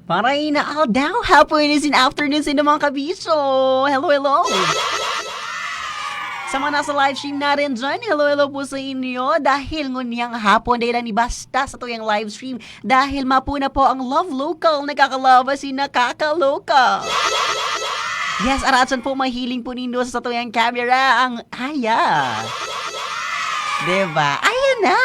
Maray na daw, hapon is in afternoon sa mga kabiso. Hello, hello. Sa mga nasa live stream natin dyan, hello po sa inyo. Dahil ngunyang hapon, dahil ni Basta sa tuyang live stream. Dahil mapuna po ang Love Local, nakakalaba si Nakakalocal. Yes, aratsan po mahiling po nindo sa tuyang camera ang Aya. Diba? Ayan na.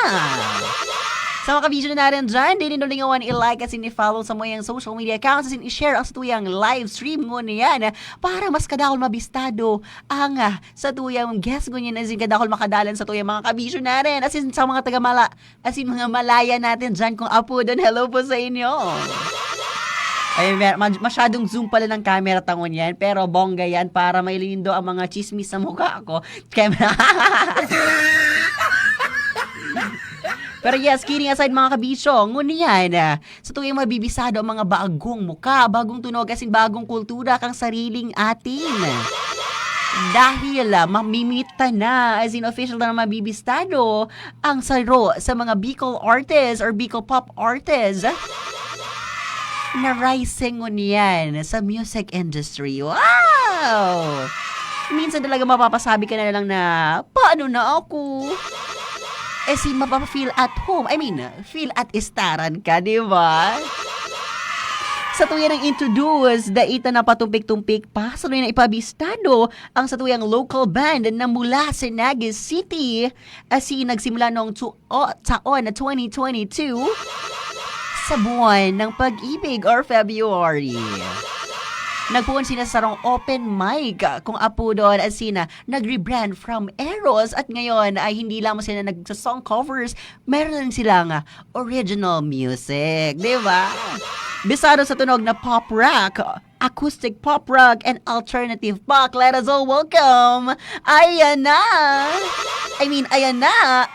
Sa mga kabisyo na natin dyan, di ninulingawan i-like at i-follow sa mga social media accounts at i-share ang sa tuyang live stream ngun yan para mas kadakol mabistado ang sa tuyang guest ngun yan as in kadakol makadalan sa tuyang mga kabisyo natin as in sa mga mga malaya natin dyan kung apo doon, hello po sa inyo. Ay, masyadong zoom pala ng camera tangon yan, pero bongga yan para may lindo ang mga chismis sa mukha ko. Pero yes, kidding aside mga kabisyo, ngunit yan, sa tuwing mabibisado ang mga bagong muka, bagong tunog, asin bagong kultura kang sariling atin. Dahil mamimita na, as in official na mabibistado, ang saro sa mga Bicol artists or Bicol pop artists na rising ngunit yan sa music industry. Wow! Minsan talaga mapapasabi ka na lang na, paano na ako? Si mapapa-feel at home. I mean, feel at istaran ka, di ba? Sa tuwing ang introduce, daita na patumpik-tumpik pa, sa tuwing na ipabistado ang sa tuwing local band na mula sa Naga City, nagsimula noong taon na 2022 sa buwan ng pag-ibig or February. Nagpuan sila sa sarong open mic kung apo doon as nag-rebrand from Eros at ngayon ay hindi lamang sila nag-song covers, meron din silang original music, di ba? Bisado sa tunog na pop rock, acoustic pop rock, and alternative pop. Let us all welcome ayan na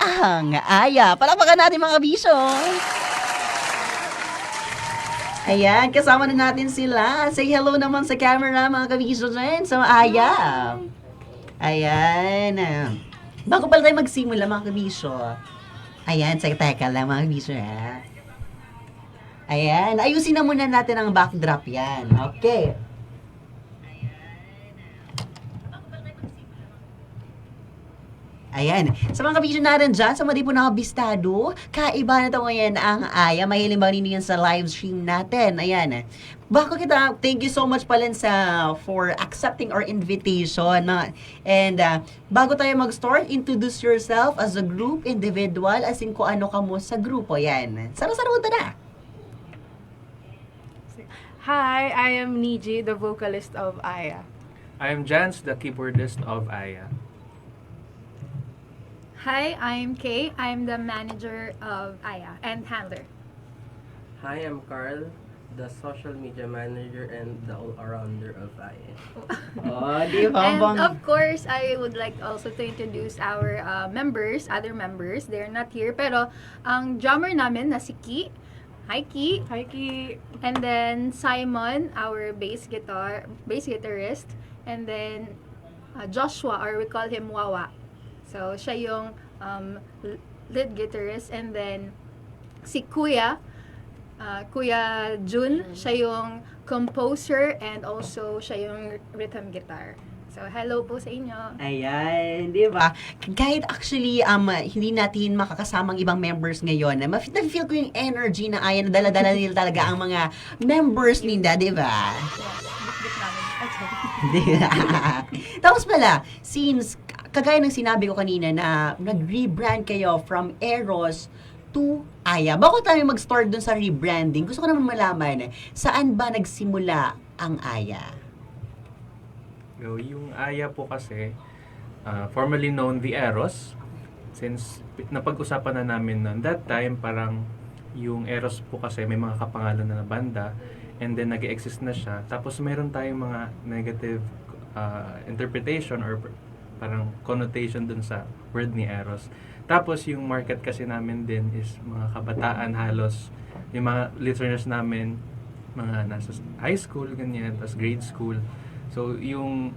ang Aya. Palakpakan natin mga kabisyo. Ayan, kasama na natin sila. Say hello naman sa camera, mga kabisyo dyan, sa Aya. Ayan. Bago pala tayo magsimula, mga kabisyo. Ayan, teka lang, mga kabisyo, ha. Ayan, ayusin na muna natin ang backdrop yan. Okay. Ayan. Sa mga kabisyo natin dyan, sa mga di po nakabistado, kaiba na ito ngayon ang Aya. Mahiling ba ninyo yan sa live stream natin? Ayan. Bako kita, thank you so much pala for accepting our invitation. And bago tayo mag-start, introduce yourself as a group, individual, as in kung ano ka mo sa grupo. Yan. Sarang-sarang na. Hi, I am Niji, the vocalist of Aya. I am Jans, the keyboardist of Aya. Hi, I'm Kay. I'm the manager of Aya and handler. Hi, I'm Carl, the social media manager and the all-arounder of Aya. Oh, di ba? And of course, I would like also to introduce our other members. They're not here, pero ang drummer namin na si Ki. Hi, Ki. Hi, Ki. And then Simon, our bass guitarist. And then Joshua, or we call him Wawa. So, siya yung lead guitarist. And then, si Kuya Jun, siya yung composer and also siya yung rhythm guitar. So, hello po sa inyo. Ayan, di ba? Kahit actually, hindi natin makakasamang ibang members ngayon, na-feel ko yung energy na ayan, dala-dala nila talaga ang mga members nila, di ba? Yes, bit namin. Tapos pala, since kagaya ng sinabi ko kanina na nag-rebrand kayo from Eros to Aya. Bago tayo mag-start dun sa rebranding, gusto ko naman malaman, saan ba nagsimula ang Aya? Yung Aya po kasi, formerly known the Eros, since napag-usapan na namin na that time, parang yung Eros po kasi may mga kapangalan na banda, and then nag-exist na siya. Tapos meron tayong mga negative interpretation or parang connotation dun sa word ni Eros. Tapos yung market kasi namin din is mga kabataan halos. Yung mga listeners namin, mga nasa high school, ganyan, tapos grade school. So yung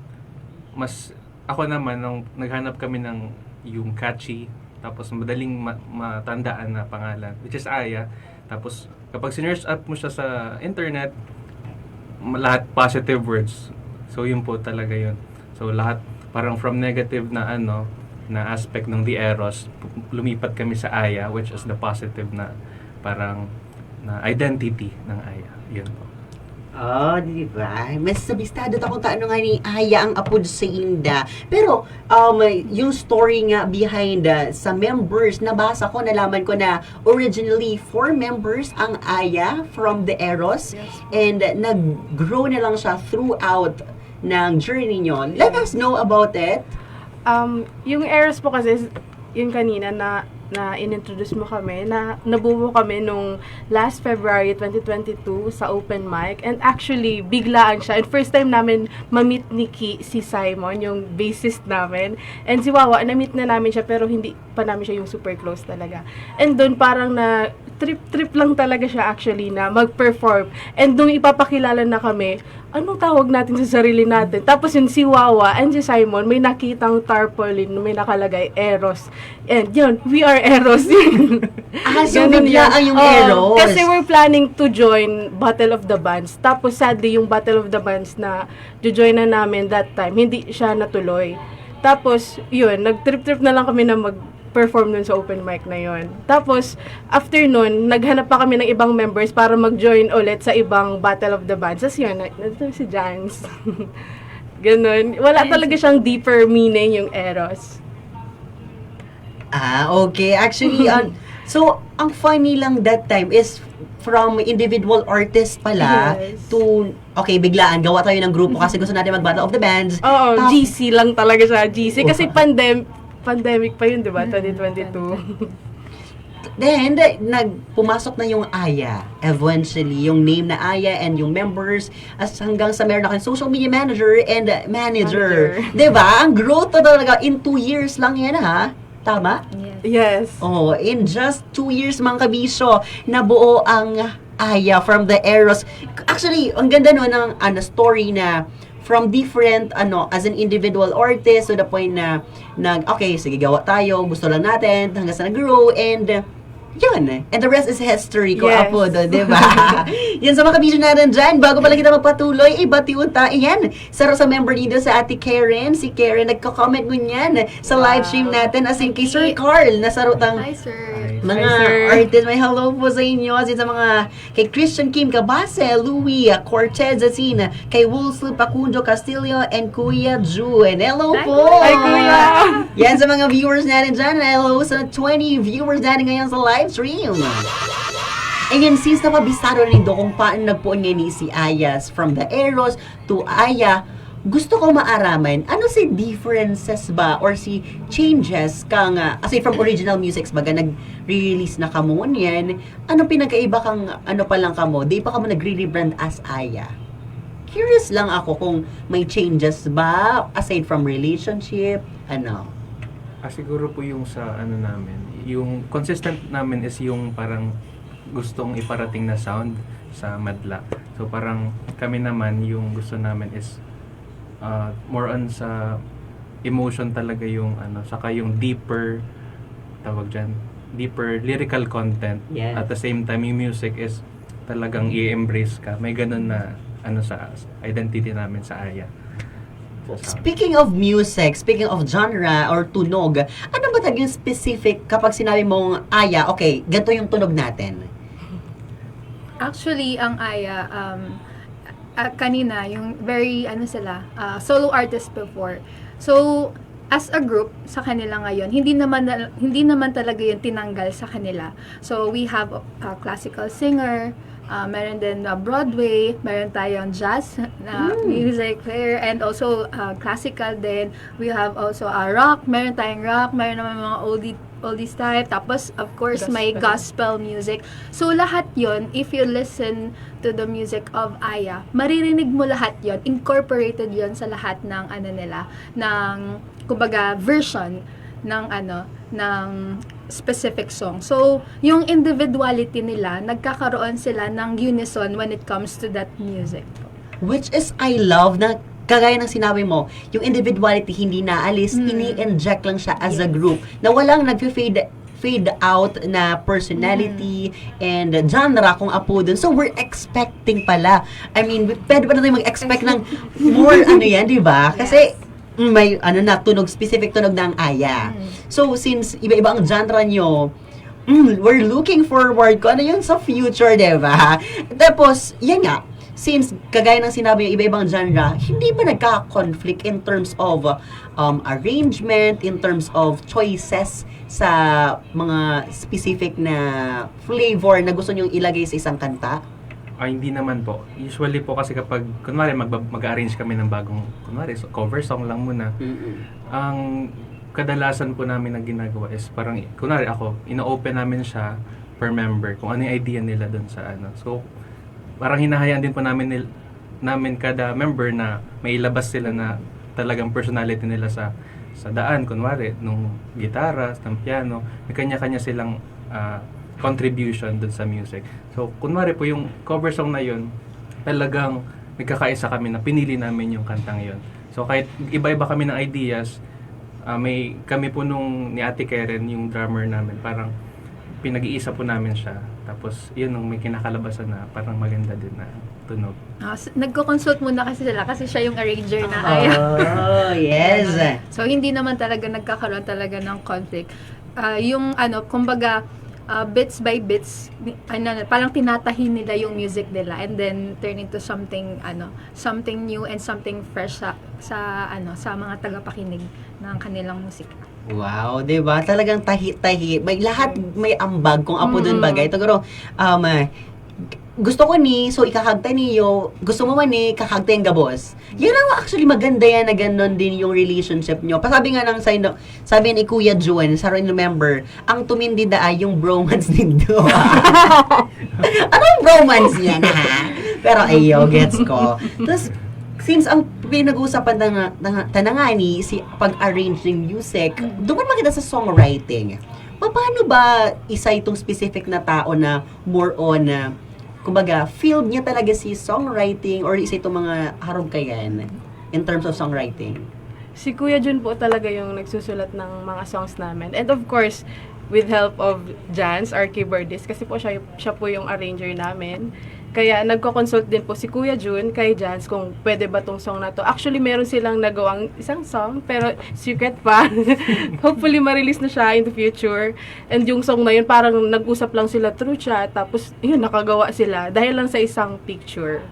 ako naman, nung naghanap kami ng yung catchy, tapos madaling matandaan na pangalan, which is Aya, Tapos, kapag sinearch up mo siya sa internet, lahat positive words. So, yun po talaga yun. So, lahat parang from negative na na aspect ng The Eros, lumipat kami sa Aya, which is the positive na parang na identity ng Aya. Yun po. Oh, di ba? Mas sabistado akong taano nga ni Aya ang apod sa Inda. Pero, yung story nga behind sa members, nabasa ko, nalaman ko na originally 4 members ang Aya from the Eros. And nag-grow na lang siya throughout ng journey nyo. Let us know about it. Yung Eros po kasi, yung kanina na inintroduce mo kami, na nabuo kami nung last February 2022 sa open mic. And actually, biglaan siya. And first time namin ma-meet ni si Simon, yung bassist namin. And si Wawa, na-meet na namin siya pero hindi pa namin siya yung super close talaga. And doon parang na trip lang talaga siya actually na mag-perform. And nung ipapakilala na kami, anong tawag natin sa sarili natin? Tapos yung si Wawa and si Simon, may nakitang tarpaulin, may nakalagay Eros. And yun, we are Eros. So Ganun bigla yun. ang yung Oo, Eros. Kasi we're planning to join Battle of the Bands. Tapos sadly, yung Battle of the Bands na join na namin that time, hindi siya natuloy. Tapos, yun, nag-trip na lang kami na perform dun sa open mic na yon. Tapos, after nun, naghanap pa kami ng ibang members para mag-join ulit sa ibang Battle of the Bands. Tapos yun, nandito si Jans. Ganun. Wala talaga siyang deeper meaning yung Eros. Okay. Actually, so, ang funny lang that time is from individual artists pala Yes. to, okay, biglaan, gawa tayo ng grupo kasi gusto natin mag-Battle of the Bands. Oo, Tap- GC lang talaga siya. GC. Kasi pandemic pa yun, di ba? 2022. Then, pumasok na yung Aya. Eventually, yung name na Aya and yung members as hanggang sa meron akong social media manager and manager. Diba? Ang growth na talaga in 2 years lang yan, ha? Tama? Yes. Oh, in just 2 years, mga kabisyo, nabuo ang Aya from the Eros. Actually, ang ganda nun ng story na from different, as an individual artist to the point na, okay, sige, gawa tayo, gusto lang natin, hanggang sa nag-grow, and yun. And the rest is history ko, Yes. Apo, di ba? Yan sa mga kabisyo natin dyan. Bago pala kita magpatuloy, batiun tayo. Yan. Saro sa member dito sa Ate Karen. Si Karen, nagko-comment ngunyan sa live stream natin. As in, kay Sir Carl, nasarotang Hi, sir. mga Hi, sir. artists. May hello po sa inyo. As in, sa mga, kay Christian Kim Cabase, Louie Cortez, as in, kay Wolfsl Pacundo Castillo, and Kuya Ju. And hello Hi, po! Hi, Kuya! Yan sa mga viewers natin dyan. Hello sa 20 viewers natin ngayon sa live stream. And yun, since napabisado rin do kung paano nagpuon nga ni si Ayas from the Eros to Aya, gusto ko maaraman, ano si differences ba or si changes kang, aside from original musics baga nag-release na kamo yan, ano pinagkaiba kang, pa lang kamo, di pa kamo nagre-rebrand as Aya? Curious lang ako kung may changes ba aside from relationship, Siguro po yung sa namin, yung consistent namin is yung parang gustong iparating na sound sa madla. So parang kami naman yung gusto namin is more on sa emotion talaga yung saka yung deeper deeper lyrical content. Yes. At the same time yung music is talagang i-embrace ka. May ganun na sa identity namin sa Aya. Speaking of music, speaking of genre or tunog, ano ba yung specific kapag sinabi mong Aya, okay, ganito yung tunog natin? Actually, ang Aya, kanina, yung very, solo artist before. So, as a group, sa kanila ngayon, hindi naman talaga yung tinanggal sa kanila. So, we have a classical singer, meron din Broadway, meron tayong jazz na music player, and also classical din. We have also rock, meron tayong rock, meron naman mga oldies type, tapos of course may gospel music. So lahat yon, if you listen to the music of Aya, maririnig mo lahat yon, incorporated yon sa lahat ng ng kumbaga version ng specific song. So, yung individuality nila, nagkakaroon sila ng unison when it comes to that music. Which is, I love na, kagaya ng sinabi mo, yung individuality hindi naalis, ini-inject lang siya as a group, na walang nag-fade fade out na personality and genre kung apo dun. So, we're expecting pala. I mean, pwede pa na tayo mag-expect ng more, ano yan, di ba? Kasi, may, tunog, specific tunog ng aya. So, since iba-iba ang genre nyo, we're looking forward kung ano yun sa future, di ba? Tapos, yan nga, since, kagaya ng sinabi yung iba-ibang genre, hindi ba nagka-conflict in terms of arrangement, in terms of choices sa mga specific na flavor na gusto nyong ilagay sa isang kanta? Ay, hindi naman po. Usually po kasi kapag, kunwari, mag-arrange kami ng bagong, kunwari, cover song lang muna. Ang kadalasan po namin na ginagawa is parang, kunwari ako, ino-open namin siya per member, kung ano yung idea nila dun sa ano. So, parang hinahayaan din po namin kada member na may ilabas sila na talagang personality nila sa daan. Kunwari, nung gitara, ng piano, may kanya-kanya silang contribution dun sa music. So, kunwari po yung cover song na yun, talagang nagkakaisa kami na pinili namin yung kantang yun. So, kahit iba-iba kami ng ideas, kami po nung ni Ate Karen, yung drummer namin, parang pinag-iisa po namin siya. Tapos, yun, nung may kinakalabasan na parang maganda din na tunog. Nagko-consult muna kasi sila kasi siya yung arranger na aya. Oh, yes. So, hindi naman talaga nagkakaroon talaga ng conflict. Kumbaga, bits by bits, parang tinatahin nila yung music nila and then turn into something new and something fresh sa mga tagapakinig ng kanilang musika. Wow, 'di ba? Talagang tahi-tahi. May lahat may ambag kung apo dun bagay. Siguro gusto ko ni, so ikakagta niyo, gusto mo man ni, kakagta yung gabos. Yan ang actually maganda yan na gano'n din yung relationship nyo. Pasabi nga ng sabi ni Kuya June, sa remember, ang tumindi ay yung bromance nito. Anong bromance yan, ha? Pero ayo, gets ko. Tapos, since ang pinag-uusapan tanangani, si pag-arrange ng music, doon makita sa songwriting. Paano ba isa itong specific na tao na more on kumbaga, field niya talaga si songwriting or isa itong mga harugkayan in terms of songwriting? Si Kuya Jun po talaga yung nagsusulat ng mga songs namin. And of course, with help of Jans, our keyboardist, kasi po siya po yung arranger namin. Kaya nagko-consult din po si Kuya Jun kay Jans kung pwede ba tong song na to. Actually, meron silang nagawang isang song, pero secret pa. Hopefully, ma-release na siya in the future. And yung song na yun, parang nag-usap lang sila through chat, tapos yun, nakagawa sila dahil lang sa isang picture.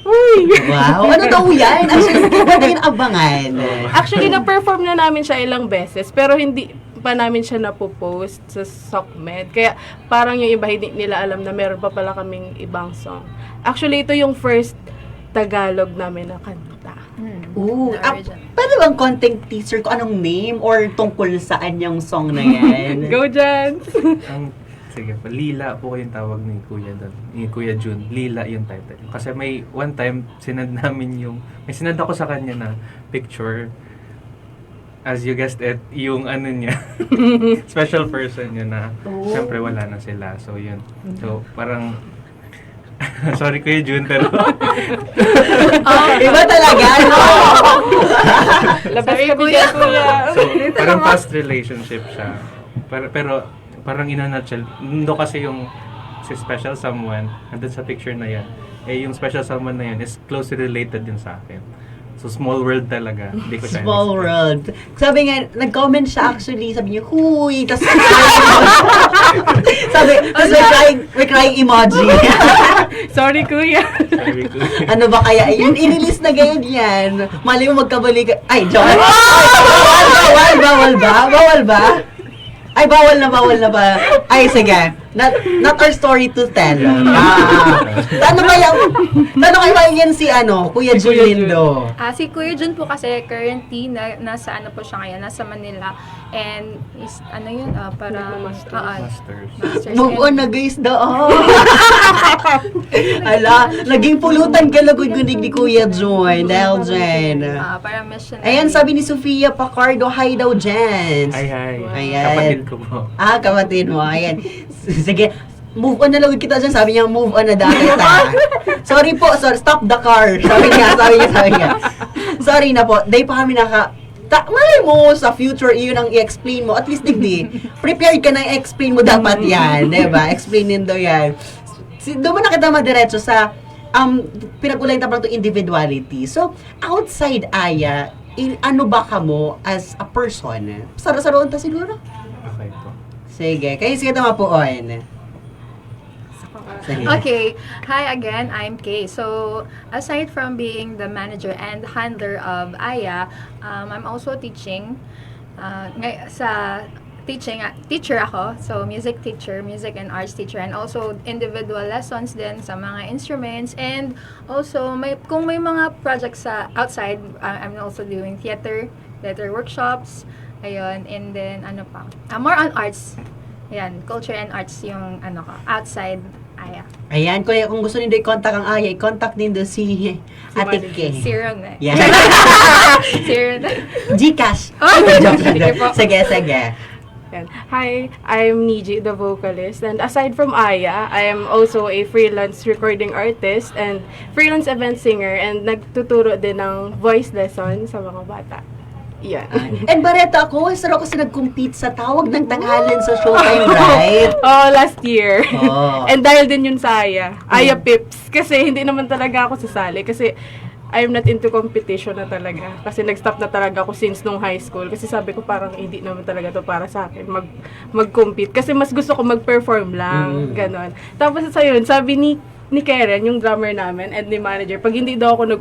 Uy! Wow! Ano daw yan? Actually, pwede yung abangan. Actually, na-perform na namin siya ilang beses, pero hindi pa namin siya napopost sa SOCMED. Kaya parang yung iba hindi nila alam na meron pa pala kaming ibang song. Actually, ito yung first Tagalog namin na kanta. Ooh, The original. pwede bang content teaser ko anong name or tungkol saan yung song na yan? Go, Jans! Sige po, Lila po yung tawag ni Kuya doon. Ni Kuya Jun, Lila yung title. Kasi may one time, sinad ako sa kanya na picture. As you guessed it, yung ano niya, special person niya na, syempre wala na sila. So, yun. So, parang, sorry Kuya Jun, pero, Iba talaga, no? Labas ka bigyan, Kuya! so, parang past relationship siya. Pero parang in a nutshell, no kasi yung si special someone, nandun sa picture na yan, yung special someone na yan is closely related din sa akin. So, small world talaga. Hindi ko siya Small in-expect. world. Sabi nga, nag-comment siya actually, sabi niya, huy! Tapos, tapos may crying emoji. Sorry, Kuya! Sabi ko, Ano ba kaya? Yun, i-release na ngayon yan. Mali mo magkabalik. Ay, joke. Bawal ba? Bawal ba? Ay, bawal na ba? Ay, sige. Not our story to tell. Ano kaya yan si Kuya Jun Lindo? Si Kuya Jun po kasi currently nasa po siya ngayon, nasa Manila. And is para Masters. Move on na guys doon. Ala, naging pulutan ka lagod-gunig ni Kuya Jun. Dahil dyan. para mission. Ayan, sabi ni Sofia Pacardo, hi daw dyan. Ay. Ayan. Kapatid ko po. Kapatid mo. Ayan. Sige, move on na lang kita dyan. Sabi niya, move on na dahil ta. Sorry, stop the car. Sabi niya. Sorry na po. Dahil pa kami malay mo sa future, iyon ang i-explain mo. At least, digdi, prepared ka na i-explain mo dapat yan. Diba? Explainin daw yan. Doon mo na kita madiretso sa pinag-ulay tapos to individuality. So, outside Aya, ano ba ka mo as a person? Saro-saroon ta siguro? Okay po. Sige, kayo sige tama po on. Sige. Okay. Hi again, I'm Kay. So, aside from being the manager and handler of Aya, I'm also teaching teacher ako. So, music teacher, music and arts teacher, and also individual lessons din sa mga instruments. And also, kung may mga projects sa outside, I'm also doing theater workshops. Ayun, and then, more on arts. Ayan, culture and arts yung, outside Aya. Ayan, kung gusto niyo i-contact ang Aya, i-contact niyo si Ate Kay. Zero na. Yeah. Zero na. Gcash. Oh, Joke lang. sige po. Sige, sige. Yan. Hi, I'm Niji, the vocalist. And aside from Aya, I am also a freelance recording artist and freelance event singer, and nagtuturo din ng voice lesson sa mga bata. Yan. And Barreto, sarap kasi nag-compete sa tawag ng tanghalan sa Showtime, right? Oh, last year. Oh. And dahil din yun sa Aya Pips. Kasi hindi naman talaga ako sasali. Kasi I'm not into competition na talaga. Kasi nag-stop na talaga ako since nung high school. Kasi sabi ko parang hindi naman talaga to para sa akin mag-compete. Kasi mas gusto ko mag-perform lang. Ganon. Tapos sa yun, sabi ni Karen, yung drummer namin, and ni manager, pag hindi daw ako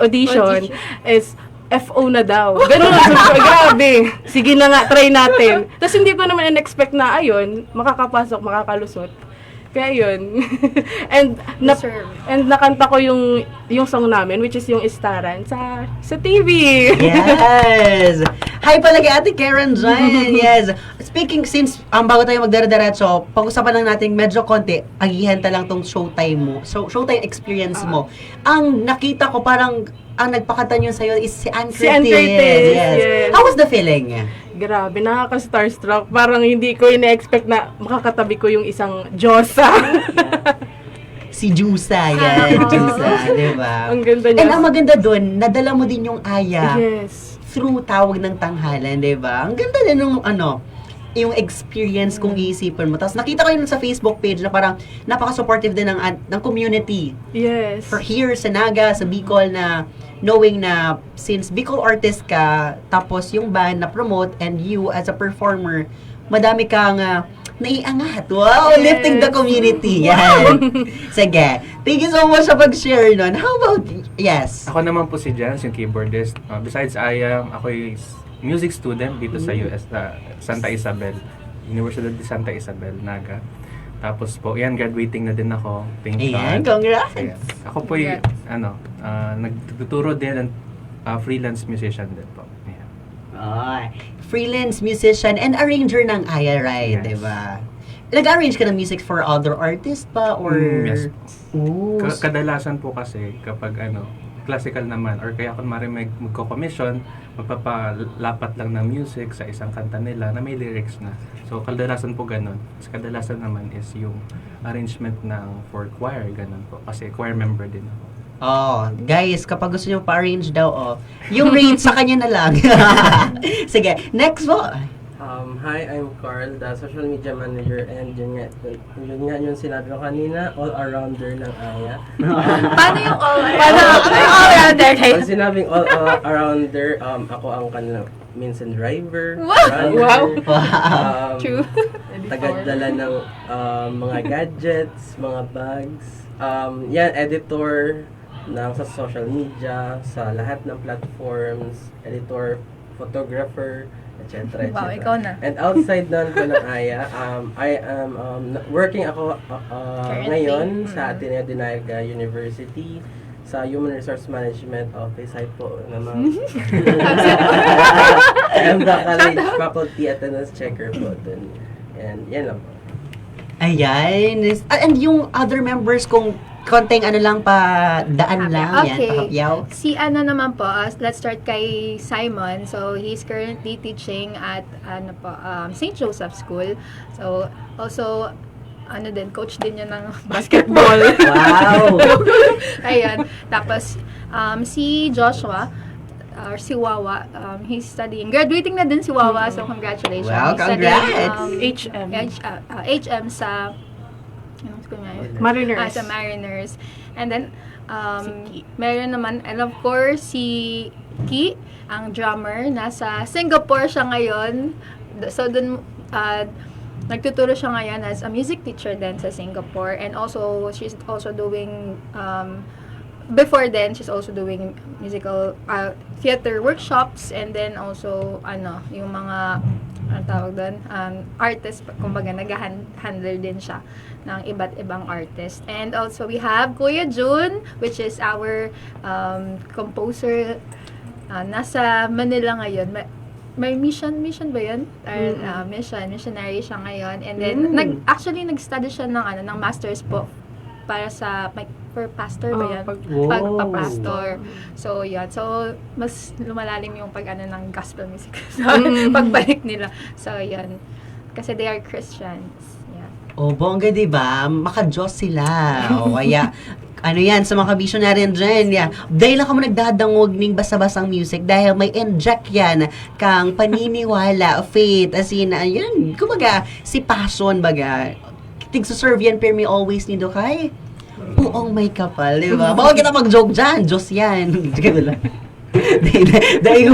audition is FO na daw. Ganun lang. So, grabe. Sige na nga, try natin. Tapos hindi ko naman in-expect na, ayun, makakapasok, makakalusot. Kaya yun. and nakanta ko yung song namin, which is yung Istaran sa TV. Yes! Hi pala kay Ate Karen dyan. Yes. Speaking, since bago tayo magdara-diretso, pag-usapan lang natin medyo konti, agihenta lang tong Showtime mo. So, Showtime experience mo. Ang nakita ko parang, ang nagpakanta nyo sa'yo is si Ann Curtis. Si Ann Curtis, yes. How was the feeling? Grabe, nakaka-starstruck. Parang hindi ko ina-expect na makakatabi ko yung isang Diyosa. Si Jusa, yan. Jusa, di ba? Ang ganda niya. And ang maganda doon, nadala mo din yung Aya. Yes. Through tawag ng tanghalan, di ba? Ang ganda din nung yung experience kung iisipin mo. Tapos nakita ko yun sa Facebook page na parang napaka-supportive din ng community. Yes. For here sa Naga, sa Bicol, na knowing na since Bicol artist ka, tapos yung band na promote and you as a performer, madami kang naiangat. Wow, Yes. lifting the community. Yan. Sige. Thank you so much sa pag-share nun. How about, yes? Ako naman po si Jans, yung keyboardist. Besides Aya, ako is music student dito sa US, Santa Isabel. Universidad de Santa Isabel, Naga. Tapos po, graduating na din ako. Thank Ayan, God. congrats. Ayan. Ako po yung, nagtuturo din and freelance musician din po. Ayan. Freelance musician and arranger ng Aya, right? Yes. Diba? Nag-arrange ka ng music for other artists pa? Or... Yes. Ooh, Kadalasan po kasi kapag classical naman or kaya kung magko-commission, magpapalapat lang ng music sa isang kanta nila na may lyrics na. So kadalasan po ganun. Kadalasan naman is yung arrangement ng for choir, ganun po. Kasi choir member din ako. Oh, guys, kapag gusto nyo pa-arrange daw, yung rate sa kanya na lang. Sige, next po. Hi, I'm Carl, the social media manager, and yun nga yung sinabi ko kanina, all-arounder ng Aya. Paano yung all-rounder? Pag sinabing all-arounder, ako ang kanilang minsan driver, Wow. runner, True. tagadala ng mga gadgets, mga bags, editor sa social media, sa lahat ng platforms, editor, photographer, etc. Wow, ikaw na. And outside na ko ng Aya, I am working ako Currently? ngayon sa Ateneo de Naga University sa Human Resource Management Office. Ay po naman. I am the college faculty attendance checker po dun. And yan lang po. Ayan. And yung other members, kung konting lang pa daan lang, yan, Okay. pakapyaw. Si naman po, let's start kay Simon. So, he's currently teaching at St. Joseph School. So, also, coach din niya ng basketball. Wow! Ayan. Tapos, si Joshua, or si Wawa, he's studying. Graduating na din si Wawa, so congratulations. Wow, He's studying, congrats! HM. HM sa ano ko nga yun? Mariners. Sa Mariners. And then, Si Ki. meron naman, and of course, si Ki, ang drummer, nasa Singapore siya ngayon. So, dun, nagtuturo siya ngayon as a music teacher din sa Singapore. And also, she's also doing, before then, she's also doing musical, theater workshops. And then also, yung mga, ang tawag doon, artist, kumbaga, nag-handle din siya ng iba't ibang artist. And also, we have Kuya Jun, which is our composer. Nasa Manila ngayon. May mission ba yun? Or, missionary siya ngayon. And then, actually, nag-study siya ng master's po para sa, for pastor ba yan? Pagpa-pastor. So, yun. So, mas lumalalim yung ng gospel music. So, pagbalik nila. So, yun. Kasi they are Christians. Yeah. Oh, bongga, diba? Maka-Diyos sila. O kaya, ano yan, sa mga kabisyo na rin dyan, yeah. Dahil lang ka mo nagdadangog ng basa-basang music dahil may inject yan kang paniniwala, faith, as in, yun, kumbaga, si passion, baga. Tig-serve yan, pero may always nido kay puong may kapal, di ba? Bawal kita mag-joke dyan, Diyos yan. Gano lang. Dahil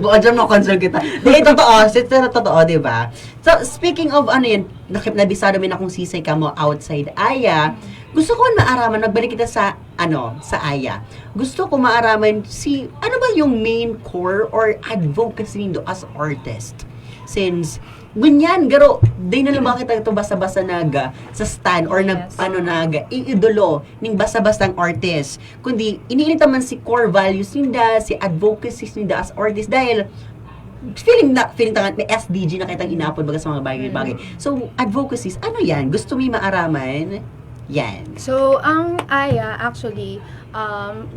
buka dyan mo concern kita. Dahil totoo, di ba? So, speaking of ano yun, nabisado min akong sisay ka mo outside Aya, gusto ko maaraman, nagbalik kita sa Aya. Gusto ko maaraman ano ba yung main core or advocacy nindo as artist? Since, ganyan, garo, di na lang kita ito basa-basa sa stand or iidolo ng basa-basang artist. Kundi, iniinit naman si core values ninda, si advocacy ninda as artist dahil feeling tangan may SDG na kitang inapod baga sa mga bagay-bagay. So, advocacies, ano yan? Gusto mo maaraman? Yan. So, ang AYA, actually,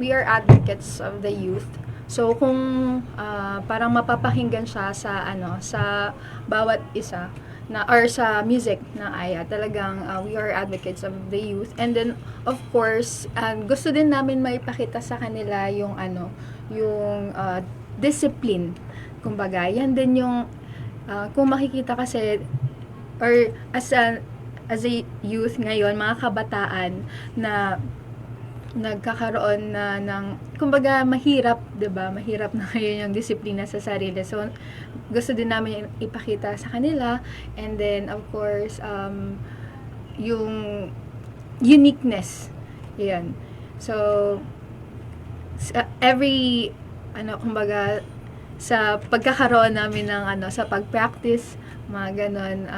we are advocates of the youth. So, kung parang mapapakinggan siya sa bawat isa, or sa music na AYA, talagang we are advocates of the youth. And then, of course, gusto din namin maipakita sa kanila yung yung discipline. Kumbaga, yan din yung, kung makikita kasi, or as a youth ngayon, mga kabataan na nagkakaroon na ng, kumbaga, mahirap, 'di ba? Mahirap na ngayon yung disiplina sa sarili. So, gusto din namin ipakita sa kanila. And then, of course, yung uniqueness. Yan. So, every, kumbaga, sa pagkakaroon namin ng, sa pag-practice, mga ganon,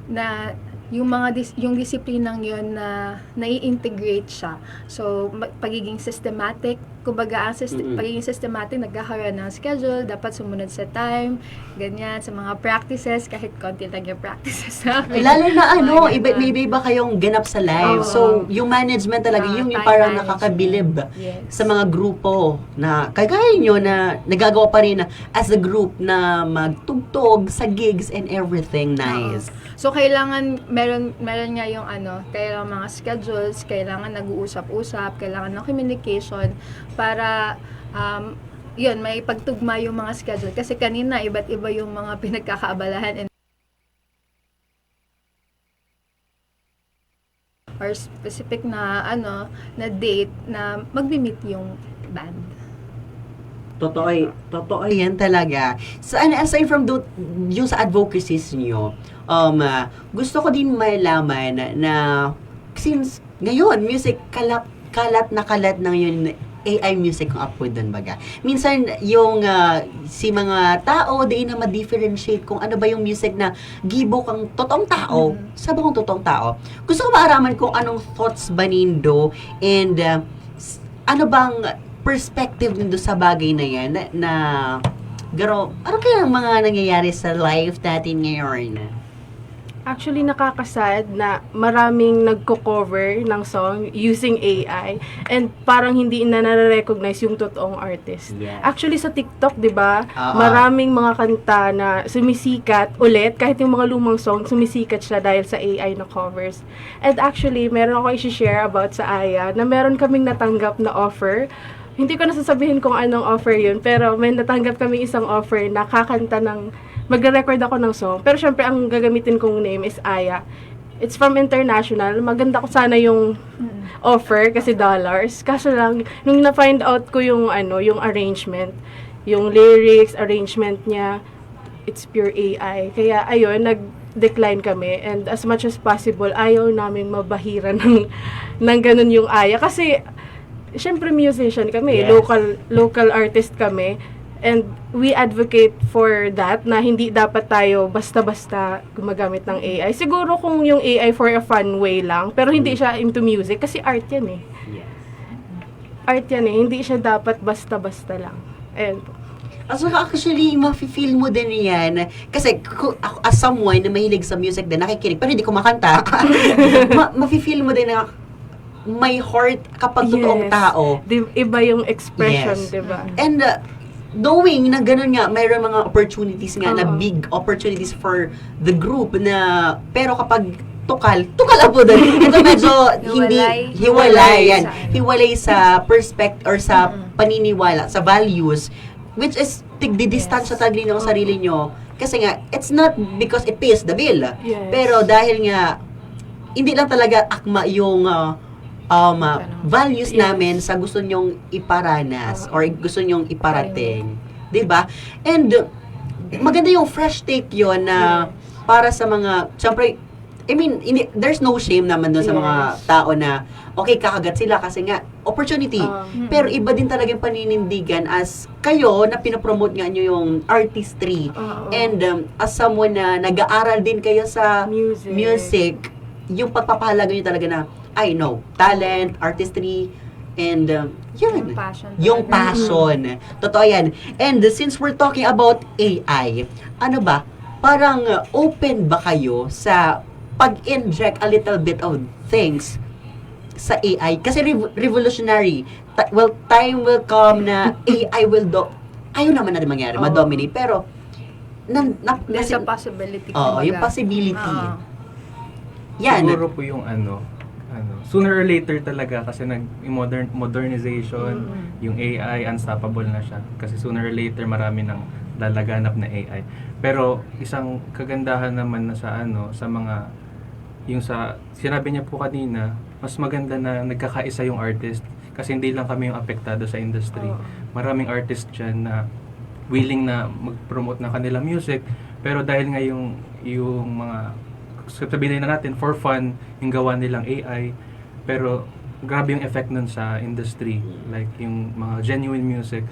na yung disiplinang yun na nai-integrate siya. So, pagiging systematic, kumbaga, pagiging systematic, nagkakaroon ng schedule, dapat sumunod sa time, ganyan, sa mga practices, kahit konti lang yung practices namin. Lalo na may iba kayong ganap sa live. So, yung management talaga, yung parang nakakabilib sa mga grupo na kagaya nyo na nagagawa pa rin as a group na magtugtog sa gigs and everything. Nice. So, kailangan, meron nga yung kailangan mga schedules, kailangan nag-uusap-usap, kailangan ng communication para, yun, may pagtugma yung mga schedule. Kasi kanina, iba't iba yung mga pinagkakaabalahan or specific na, na date na magbi-meet yung band. Totoo yan talaga. So, aside from yung sa advocacies nyo, gusto ko din malaman na since ngayon, music, kalat na yun, AI music ang upward dun baga. Minsan, yung si mga tao, di na ma-differentiate kung ano ba yung music na gibo kang totoong tao, sa bukong totoong tao. Gusto ko maaraman kung anong thoughts ba nindo and ano bang perspective nindo sa bagay na yan na garo, ano kaya ang mga nangyayari sa life natin ngayon? Actually, nakakasad na maraming nagko-cover ng song using AI and parang hindi na nare-recognize yung totoong artist. Yeah. Actually, sa TikTok, di ba, maraming mga kanta na sumisikat ulit, kahit yung mga lumang song, sumisikat siya dahil sa AI na covers. And actually, meron ako i-share about sa Aya na meron kaming natanggap na offer hindi ko nasasabihin kung anong offer yun, pero may natanggap kami isang offer na kakanta magre-record ako ng song. Pero syempre, ang gagamitin kong name is Aya. It's from international. Maganda ko sana yung offer kasi dollars. Kaso lang, nung na-find out ko yung yung arrangement, yung lyrics, arrangement niya, it's pure AI. Kaya ayun, nag-decline kami. And as much as possible, ayaw namin mabahira ng ganun yung Aya. Kasi, syempre musician kami, Yes. local artist kami. And we advocate for that na hindi dapat tayo basta-basta gumagamit ng AI. Siguro kung yung AI for a fun way lang, pero hindi siya into music kasi art yan eh. Yes. Art yan eh, hindi siya dapat basta-basta lang. Ayun po. So actually, mafe-feel mo din yan. Kasi ako, as someone na mahilig sa music din, nakikinig, pero hindi ko makanta. Mafe-feel mo din na may heart kapag totoong Yes. tao. Iba yung expression, Yes. di ba? And knowing na gano'n nga, mayroon mga opportunities nga na Oo. big opportunities for the group na, pero kapag tukal po doon. Ito medyo hindi, hiwalay yan. Hiwalay sa perspective or sa paniniwala, sa values, which is tigdidistansya talaga ng sarili nyo. Kasi nga, it's not because it pays the bill. Yes. Pero dahil nga, hindi lang talaga akma yung values Yes. namin sa gusto nyong iparanas or gusto nyong iparating. 'Di ba? And maganda yung fresh take yon na para sa mga, syempre, I mean, there's no shame naman doon sa mga Yes. tao na okay, kakagat sila kasi nga opportunity. Pero iba din talaga yung paninindigan as kayo na pinopromote nga nyo yung artistry. Oo. And as someone na nag-aaral din kayo sa music, yung pagpapahalaga nyo talaga na, I know, talent, artistry, and yun. Yung passion Yung talaga. passion. Totoo yan. And since we're talking about AI, ano ba, parang open ba kayo sa pag-inject a little bit of things sa AI? Kasi revolutionary. Well, time will come na AI will ayaw naman na mangyari, ma-dominate. Pero, There's a possibility. yung kumbaga. possibility. Oo. Yan. Siguro po yung sooner or later talaga kasi modernization, yung AI, unstoppable na siya. Kasi sooner or later marami nang lalaganap na AI. Pero isang kagandahan naman na sa mga, yung sa, sinabi niya po kanina, mas maganda na nagkakaisa yung artist kasi hindi lang kami yung apektado sa industry. Maraming artist dyan na willing na mag-promote ng kanilang music, pero dahil nga yung mga sabihin na natin, for fun, yung gawa nilang AI, pero grabe yung effect nun sa industry. Like, yung mga genuine music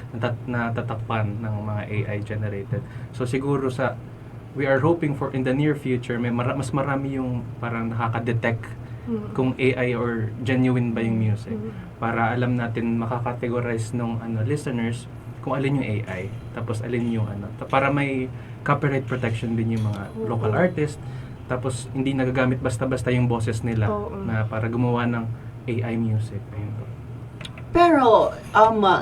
na tatakpan ng mga AI generated. So, siguro we are hoping for in the near future, mas marami yung parang nakaka-detect kung AI or genuine ba yung music. Para alam natin, makakategorize nung listeners kung alin yung AI, tapos alin yung para may copyright protection din yung mga local artists. Tapos, hindi nagagamit basta-basta yung boses nila na para gumawa ng AI music. Ayun po. Pero,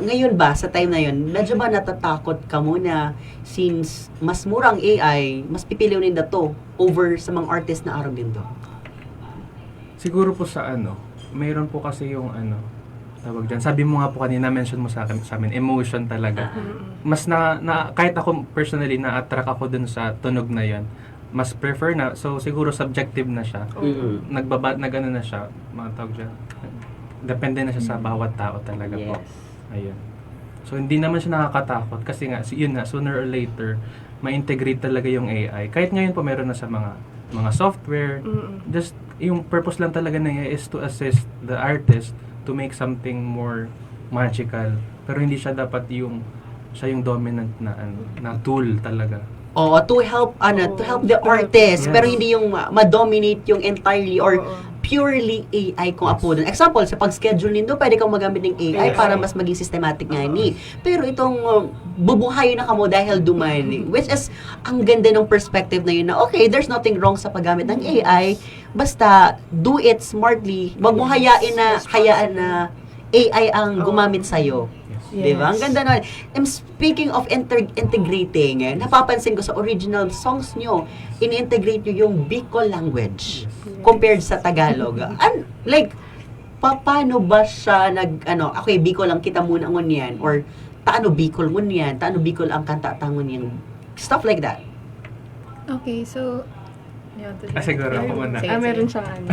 ngayon ba, sa time na yun, medyo ba natatakot ka muna since mas murang AI, mas pipiliw nila to over sa mga artist na araw din to? Siguro po sa mayroon po kasi yung tawag dyan. Sabi mo nga po kanina, mention mo sa amin, emotion talaga. Mas kahit ako personally, na-attract ako dun sa tunog na yan. Mas prefer na, so siguro subjective na siya. Nag-ano na siya, mga tawag dyan. Depende na siya sa bawat tao talaga po. Ayun. So hindi naman siya nakakatakot kasi nga, yun nga, sooner or later, ma-integrate talaga yung AI. Kahit ngayon po meron na sa mga software, just yung purpose lang talaga niya is to assist the artist to make something more magical. Pero hindi siya dapat siya yung dominant na tool talaga. To help the artist, Yes. pero hindi yung ma-dominate yung entirely or purely AI kung apo dun. Example, sa pag-schedule nindo, pwede kang magamit ng AI para mas maging systematic nga ni. Pero itong bubuhay na kamo dahil duman, which is, ang ganda ng perspective na yun na, okay, there's nothing wrong sa paggamit ng AI, basta do it smartly. Wag mo hayaan na AI ang gumamit sa'yo. Diba? Ang ganda nun. And speaking of integrating, napapansin ko sa original songs nyo, in-integrate nyo yung Bicol language compared sa Tagalog. paano ba siya okay, Bicol lang kita muna ngunyan, or taano Bicol ngunyan, taano Bicol ang kanta tangon yan, stuff like that. Okay, so... yun, Siguro ako muna. Sige, meron sige. siyang ano.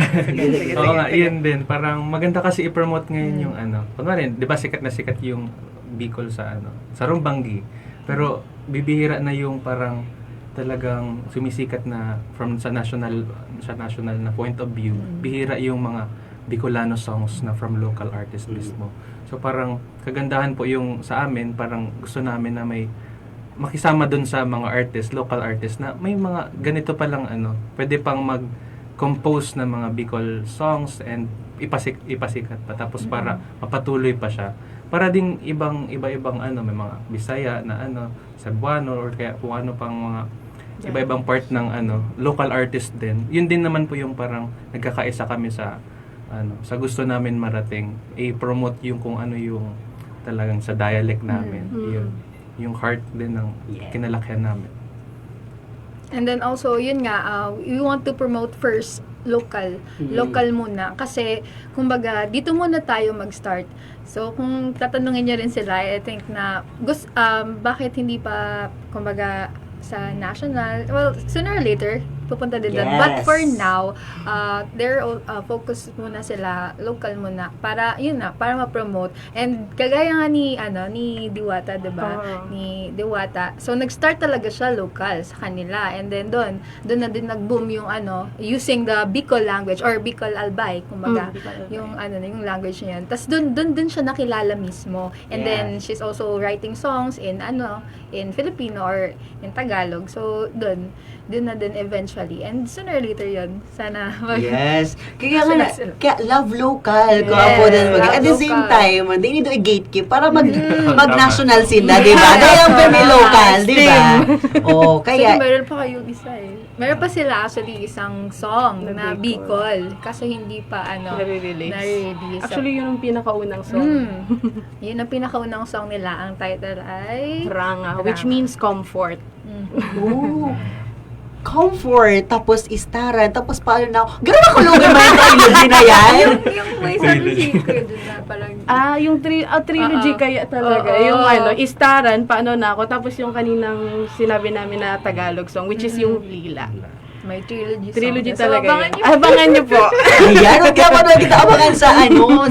Oo nga, yun din. Parang maganda kasi i-promote ngayon yung kunwari, di ba sikat na sikat yung Bicol sa sa Rumbanggi. Pero bibihira na yung parang talagang sumisikat na sa national na point of view. Bihira yung mga Bicolano songs na from local artists mismo. So parang kagandahan po yung sa amin, parang gusto namin na may makisama dun sa mga artist, local artist na may mga ganito pa lang pwede pang mag-compose ng mga Bicol songs and ipasikat pa tapos para mapatuloy pa siya. Para ding iba-ibang may mga Bisaya na Cebuano or kaya kung ano pang mga iba-ibang part ng local artist din. Yun din naman po yung parang nagkakaisa kami sa sa gusto namin marating, i-promote yung kung ano yung talagang sa dialect namin. Yun. Yung heart din ng kinalakihan namin. And then also, yun nga, we want to promote first local. Local muna. Kasi, kumbaga, dito muna tayo mag-start. So, kung tatanungin niyo rin sila, I think na, bakit hindi pa, kumbaga, sa national, well, sooner or later, pupunta din doon. But for now, they're focus muna sila, local muna, para, yun na, para ma-promote. And, kagaya nga ni Diwata, diba? Ni Diwata. So, nag-start talaga siya local sa kanila. And then, doon na din nag-boom yung, using the Bicol language, or Bicol Albay, kumbaga, yung, yung language niya. Tapos, doon siya nakilala mismo. And then, she's also writing songs in, in Filipino or in Tagalog. So, doon na din eventually. And sooner or later yun. Sana Yes. Kaya nga, sila. kaya love local. Kung ako din at the same local. time, they need to gatekeep para mag-national sila, di ba? Dahil ang very local, di ba? Oh, Kaya, kaya, meron pa kayong isa Meron pa sila actually isang song na Na Bicol. Kaso hindi pa na-release. Actually, yun ang pinakaunang song. Yun ang pinakaunang song nila. Ang title ay... Ranga, which means comfort. oh, comfort, tapos istaran, tapos paano na ako, gano'n ako lugan ba yung trilogy na yan? yung may sabi si Kuya dun na parang... Yung trilogy kaya talaga. Yung Istaran, paano na ako. Tapos yung kaninang sinabi namin na Tagalog song, which is yung Lila. May trilogy song. Trilogy So, talaga abangan yun. niyo. Abangan niyo po. Ayan, huwag kaya pa kita abangan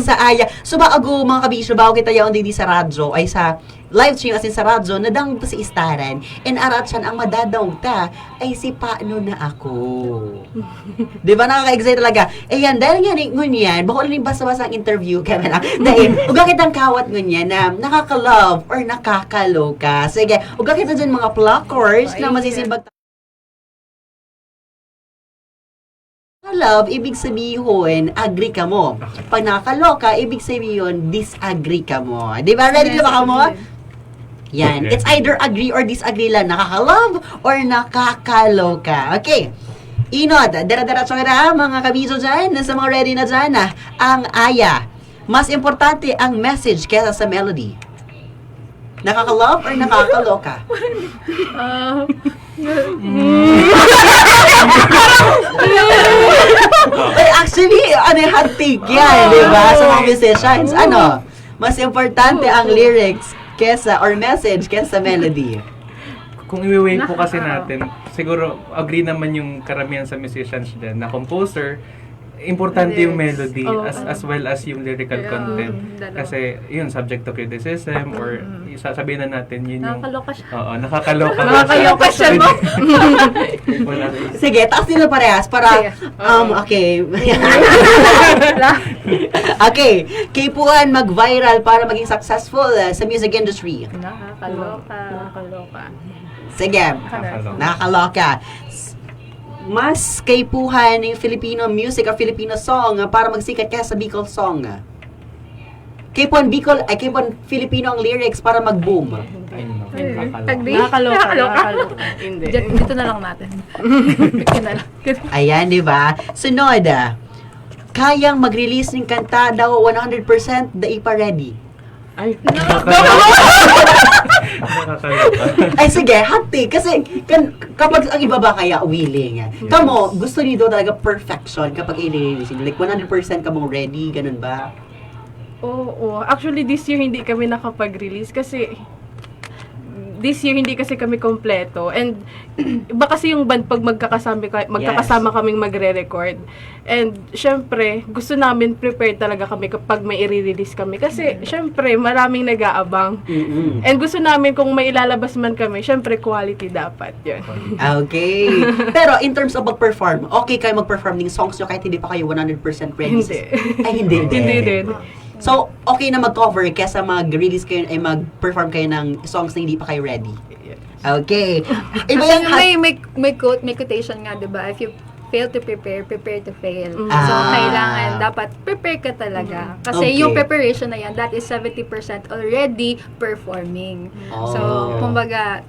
sa Aya. So, bago mga kabisyo, bago kita yaon di sa radyo, ay sa live stream asin sa radyo, nadang pa si Istaran, and arat siya ang madadaw ta, ay si paano na ako. Di ba, nakaka-excite talaga. Ayan, dahil nga ngunyan, bako lang basta-basta ang interview, kaya lang, dahil, uga kitang kawat ngunyan na nakaka-love or nakakaloka. Sige, uga kita dyan mga pluckers na masisimbag love, ibig sabihin, agree ka mo. Pag nakakaloka, ibig sabihin, disagree ka mo. Di ba? Ready na ba ka mo? Yan. Okay. It's either agree or disagree lang. Nakaka-love or nakakaloka. Okay. Inod, dara-daratso na mga kabiso dyan, sa mga ready na dyan, ang Aya. Mas importante ang message kesa sa melody. Nakaka-love or nakakaloka? Well, actually, hot take yan, di ba? Sa mga musicians. Mas importante ang lyrics kesa, or message kesa melody. Kung i-weigh po kasi natin, siguro agree naman yung karamihan sa musicians din na composer, importante yung melody as well as yung lyrical content. Kasi yun, subject to criticism or sasabihin na natin yun yung... Nakakaloka siya. Oo, nakakaloka. Nakakaloka siya, no? Wala. Sige, taas nila parehas para, okay. Okay, Kipuan mag-viral para maging successful sa music industry. Nakakaloka. Sige, Nakakaloka. nakakaloka. Mas kaipuhan yung Filipino music or Filipino song para magsikat kaya sa Bicol song. Kaipuan Filipino ang lyrics para mag-boom. Ayun, no. Agree? Nakakaloka. Hindi. Dito na lang natin. Dito na lang. Ayan, di ba? Sunod, kayang mag-release ng kanta daw 100% the IPA ready. Ay, Nakakaloka. Ay, Ay, sige, hot take. Kasi, kapag ang iba ba kaya willing? Kamo, gusto niyo talaga perfection kapag i-release. Like, 100% ka mong ready, ganun ba? Oo. Actually, this year hindi kami nakapag-release kasi this year hindi kasi kami kompleto. And iba kasi yung band pag magkakasama kaming magre-record. And syempre, gusto namin prepared talaga kami kapag may i-release kami. Kasi syempre, maraming nag-aabang. Mm-mm. And gusto namin kung may ilalabas man kami, syempre quality dapat yun. Okay. Pero in terms of mag-perform, okay kayo mag-perform ng songs nyo kahit hindi pa kayo 100% ready? Hindi. Ay, hindi. Hindi din. So, okay na mag-cover kesa mag-release kayo, ay mag-perform kayo ng songs na hindi pa kayo ready. Okay. Iba Kasi yung may quotation nga, di ba? If you fail to prepare, prepare to fail. Ah. So, kailangan dapat prepare ka talaga. Kasi Okay. yung preparation na yan, that is 70% already performing. So, Oh. kumbaga,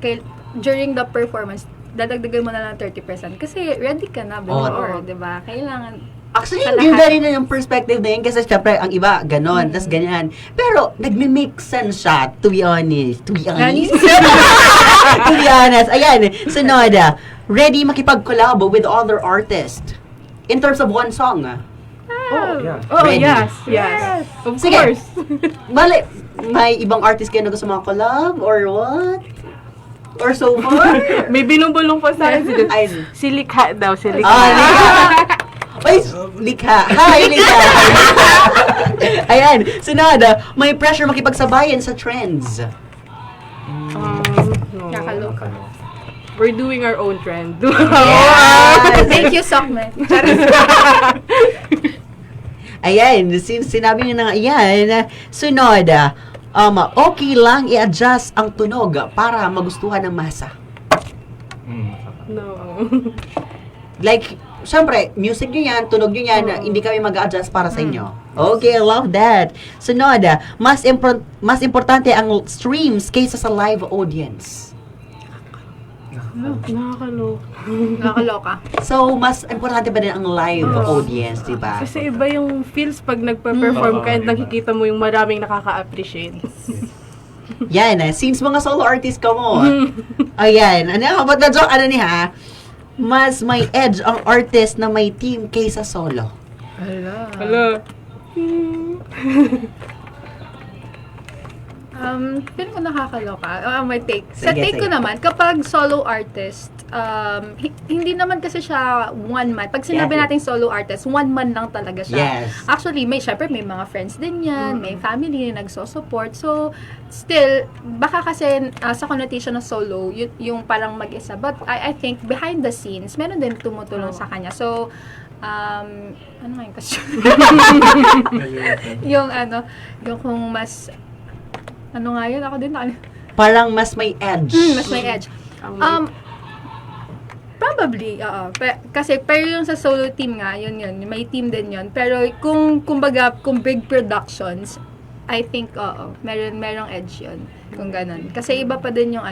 during the performance, dadagdagan mo na ng 30%. Kasi ready ka na before, di ba? Kailangan Actually, sa yung lahat. galing na yung perspective na yun kasi syempre, ang iba, ganon, tas ganyan. Pero, nagme-make sense siya, to be honest. To be honest. To be honest. Ayan, sunod. Ready makipag-collab with other artists. In terms of one song. Oh, yeah. Oh, Ready. yes. Of Sige. course. Bale, may ibang artist kayo na gusto mga collab or what? Or so far? May binubulong pa sa akin. Ay, Si Likha daw, si Likha. Likha. Oy, Likha. Hi, Likha. Ayan, sunod. May pressure makipagsabayan sa trends. No. nakaloka. We're doing our own trend. Yes. Thank you, Sokme. Ayan, sinabi niyo na nga, ayan. Sunod. Okay lang i-adjust ang tunog para magustuhan ng masa. No. Like, syempre, music nyo yan, tunog nyo yan, hindi kami mag-adjust para sa inyo. Okay, I love that. Sunod, mas importante ang streams kaysa sa live audience. Nakaloka. So, mas importante ba din ang live audience, di ba? Kasi iba yung feels pag nagpa-perform ka and nakikita mo yung maraming nakaka-appreciate. Yan, since mga solo artist ka mo, ayan, ba't na joke, ha? Mas may edge ang artist na may team kaysa solo. Hello. Feel ko nakakaloka. May take. Sa Sige, take ko sige. naman, kapag solo artist, hindi naman kasi siya one man. Pag sinabi Yes. nating solo artist, one man lang talaga siya. Yes. Actually, syempre may mga friends din yan, may family na nagso-support. So, still, baka kasi sa connotation ng solo, yung parang mag-isa. But I think behind the scenes, meron din tumutulong sa kanya. So, ano nga yung question? yung kung mas, ano nga yun? Ako din, Parang mas may edge. mas may edge. Probably, oo. Pero yung sa solo team nga, yun, may team din yun. Pero kumbaga, kung big productions, I think, oo, merong edge yun. Kung ganun. Kasi iba pa din yung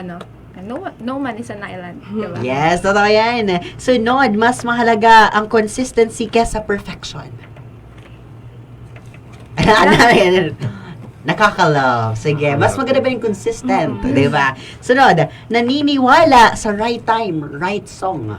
no man is an island. Diba? Yes, totoo yan. Sunod, mas mahalaga ang consistency kesa perfection. Nakaka-love. Sige, mas maganda ba yung consistent, di ba? Sunod, naniniwala sa right time, right song.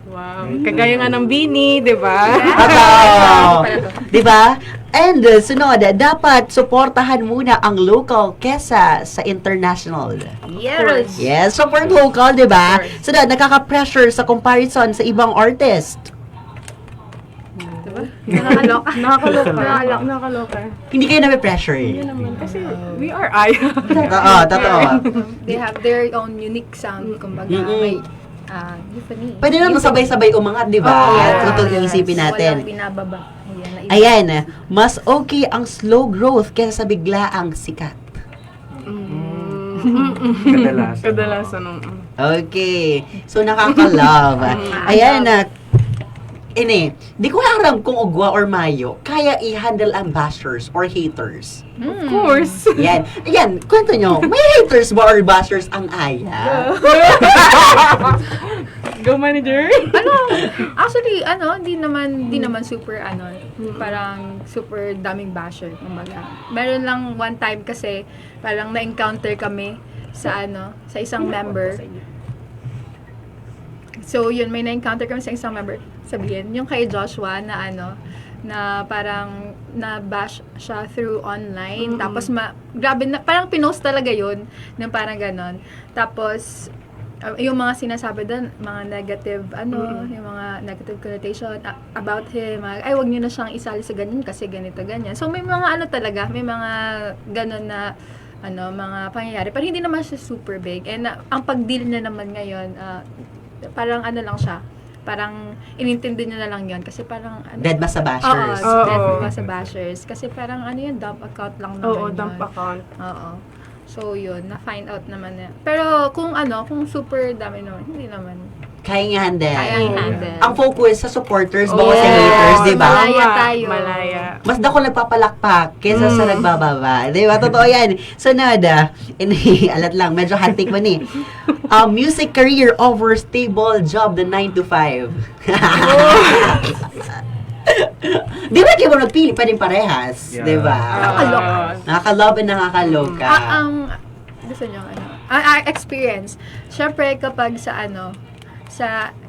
Wow. Kagaya nga ng Bini, di ba? Totoo. Di ba? And sunod, dapat suportahan muna ang local kesa sa international. Yes! Yes, support local, di ba? Sunod, nakaka-pressure sa comparison sa ibang artist. Nakakaloka. Nakakaloka. Hindi kayo na-pressure. Yun naman. Kasi we are I. Totoo. They have their own unique sound. Kumbaga, may Tiffany. Pwede naman sabay-sabay umangat, di ba? Oh, yeah. Kung iisipin natin. Walang binababa. Ayan, mas okay ang slow growth kaysa sa biglaang sikat. Kadalasan. Okay. So, nakaka-love. Ayan, di ko alam kung ugwa or mayo, kaya i-handle ang bashers or haters. Of course. Ayan, kwento nyo, may haters ba or bashers ang Aya? Go manager. Actually, hindi naman super, parang super daming basher, kumbaga. Meron lang one time kasi, parang na-encounter kami sa isang member. So, yun, may na-encounter kami sa isang member, sabihin, yung kay Joshua na na parang na-bash siya through online. Tapos, grabe na, parang pinost talaga yun, na parang ganon. Tapos, yung mga sinasabi doon, mga negative, yung mga negative connotation about him, ay, wag niyo na siyang isali sa ganyan kasi ganito, ganyan. So, may mga talaga, may mga ganon na, mga pangyayari. Pero hindi naman siya super big. And ang pag-deal na naman ngayon, parang lang siya, parang inintindi niya na lang yon kasi parang Dead ba sa bashers? Oo. dead ba sa bashers kasi parang yun, dump account lang naman Oo, yun. dump account. Oo. So yun, na-find out naman na. Pero kung super dami naman, hindi naman. Kaya handle. Kaya handle. Ang focus sa supporters ba o Oh, sa haters, di ba? Malaya tayo. Malaya. Mas dako nagpapalakpak kaysa sa nagbababa. Di ba? Totoo yan. Sunod, alat lang, medyo hot-take mo ni. Music career over stable job the 9 to 5. Di ba kayo nagpili pa rin parehas? Yeah. Di ba? Nakakaloka. Nakakalob and nakakaloka. Ang gusto nyo, experience. Syempre, kapag sa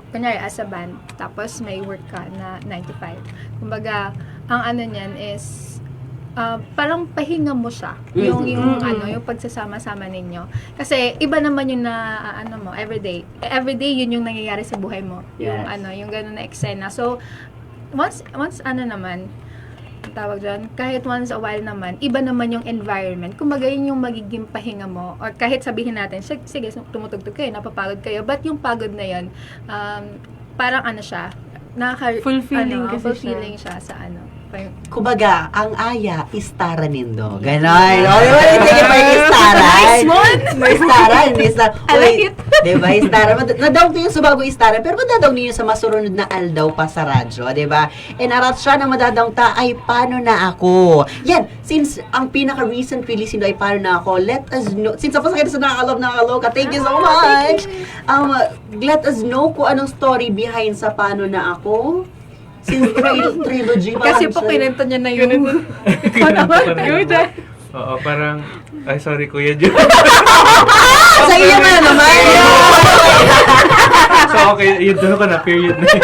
kunyari, as a band, tapos may work ka na 9 to 5. Kumbaga, ang niyan is, parang pahinga mo siya. Yung pagsasama-sama ninyo. Kasi, iba naman yung mo, everyday. Everyday, yun yung nangyayari sa buhay mo. Yung, Yes. yung gano'n na eksena. So, once naman, tawag dyan, kahit once a while naman, iba naman yung environment. Kumbaga, yun yung magiging pahinga mo. Or kahit sabihin natin, sige, tumutugtog kayo, napapagod kayo. But yung pagod na yun, parang siya, Fulfilling kasi fulfilling siya sa Kumbaga, ang aya, istara nindo. Ganon. O, di ba? Sige pa yung istara. Nice one! Istara. I like it. Di ba? Istara. Nadaw ko yung subago istara, pero madadaw niyo sa masurunod na aldaw pa sa radyo. Di ba? E narat siya na madadaw ta, ay paano na ako? Yan. Since ang pinaka-recent release nito ay paano na ako, let us know. Since tapos kayo sa nakakaloka, thank you so much. Let us know kung anong story behind sa paano na ako. Since trilogy pa Kasi lang po, siya. kinento niya na yung... Oo, parang, ay sorry Kuya Jun. Sa iyo na naman! So okay, yun doon ko na, period na yun.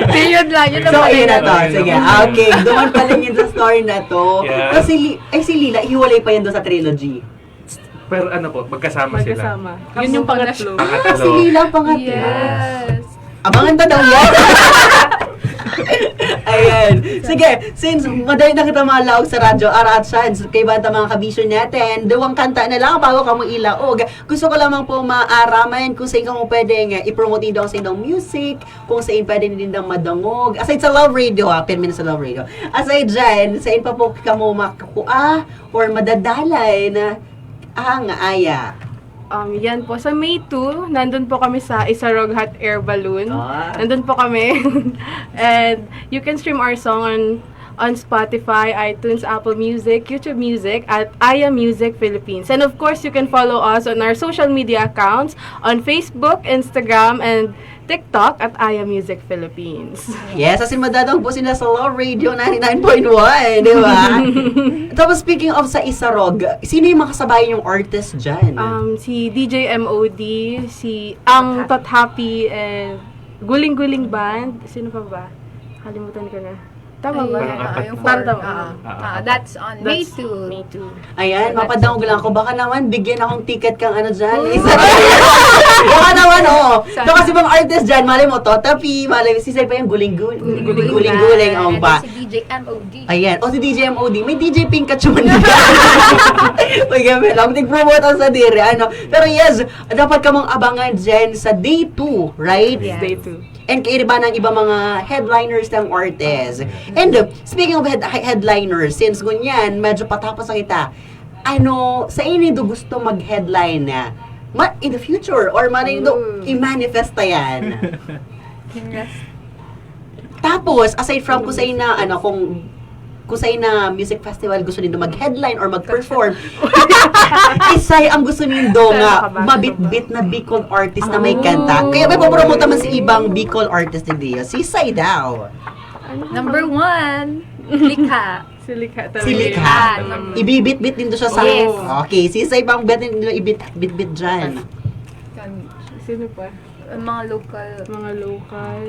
Period lang, yun So, naman. ayun na to. Ayun Sige, na. okay. Duman pa lang yun sa story na to. Yeah. Kasi, si Lila, hiwalay pa yun doon sa trilogy. Pero magkasama sila. Magkasama. Yun yung pangatlo. Si Pangatlo. Lila pangatlo. Yes. Abangan ta daw yan. Ayan. Sige, since madali na kita malaog sa radyo, Arat Chance, kay bata mga kabisyo natin, duwang kanta na lang bago ka mo ilaog. Gusto ko lamang po maaraman kung saan ka mo pwedeng i-promote din daw sa inyong music, kung saan pwede din daw madangog. Aside sa Love Radio, permit sa Love Radio. Aside dyan, saan pa po ka mo makakuha or madadalay na ang aya? Yan po. Sa May 2, nandun po kami sa Isarog Hot Air Balloon. Ah. Nandun po kami. And you can stream our song on Spotify, iTunes, Apple Music, YouTube Music, at Aya Music Philippines. And of course, you can follow us on our social media accounts on Facebook, Instagram, and TikTok at Aya Music Philippines. Yes, as in madadang po sila sa Love Radio 99.1, di ba? Tapos speaking of sa Isarog, sino yung makasabay yung artist dyan? Si DJ MOD, si Ang Tot Happy, and Guling Guling Band. Sino pa ba? Kalimutan ko na. Tama ba? Parang apat yung na. Parang tama. That's on May That's 2. May 2. Ayan, That's mapadangog lang ako. Baka naman, bigyan akong ticket kang dyan. Isarog. Baka naman, Sana. So kasi mga artist dyan, malay mo, Totapi, malay mo, si Sai pa yung guling-guling. Guling-guling, ang ba? Si DJ MOD. Ayan. O si DJ MOD. May DJ Pikachu man yan. Uy, gabi lang. Tig-promote ang sa dire. Pero yes, dapat ka mong abangan dyan sa day 2, right? Yes. Day 2. And kaiba ng iba mga headliners ng artists. And speaking of headliners, since ganyan, medyo patapos na kita, sa inyo do gusto mag-headline na? In the future, or i-manifest na yan? Yes. Tapos, aside from kung sa'yo na, kung sa'yo na music festival gusto nindo mag-headline or mag-perform, isay ang gusto nindo nga mabit-bit na Bicol artist na may kanta. Kaya may popromote naman si ibang Bicol artist ni Dio. Si Sai daw. Number 1, Likha. Silikha talaga. Silikha. yun. Ibibit-bit din doon siya sa... Yes. Okay, sisay pang bet din ibit-bit dyan. Sino pa? Mga local. Mga local.